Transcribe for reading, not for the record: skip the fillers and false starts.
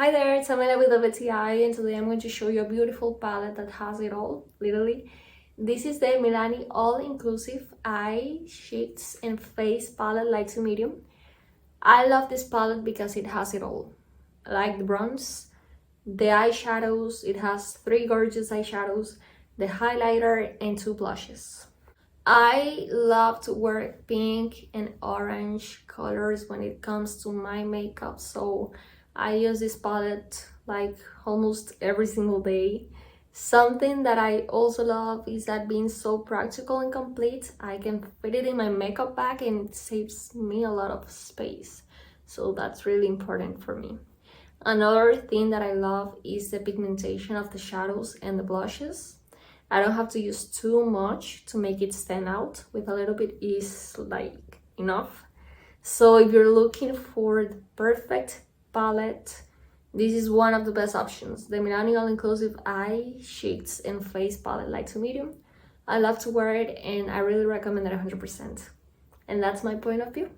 Hi there, it's Amela with WTI, and today I'm going to show you a beautiful palette that has it all, literally. This is the Milani all-inclusive eye shades and face palette, light to medium. I love this palette because it has it all. Like the bronze, the eyeshadows, it has 3 gorgeous eyeshadows, the highlighter, and 2 blushes. I love to wear pink and orange colors when it comes to my makeup, so I use this palette like almost every single day. Something that I also love is that being so practical and complete, I can fit it in my makeup bag and it saves me a lot of space. So that's really important for me. Another thing that I love is the pigmentation of the shadows and the blushes. I don't have to use too much to make it stand out. With a little bit is like enough. So if you're looking for the perfect palette, this is one of the best options. The Milani all-inclusive eye shades and face palette, light to medium. I love to wear it and I really recommend it 100%. And that's my point of view.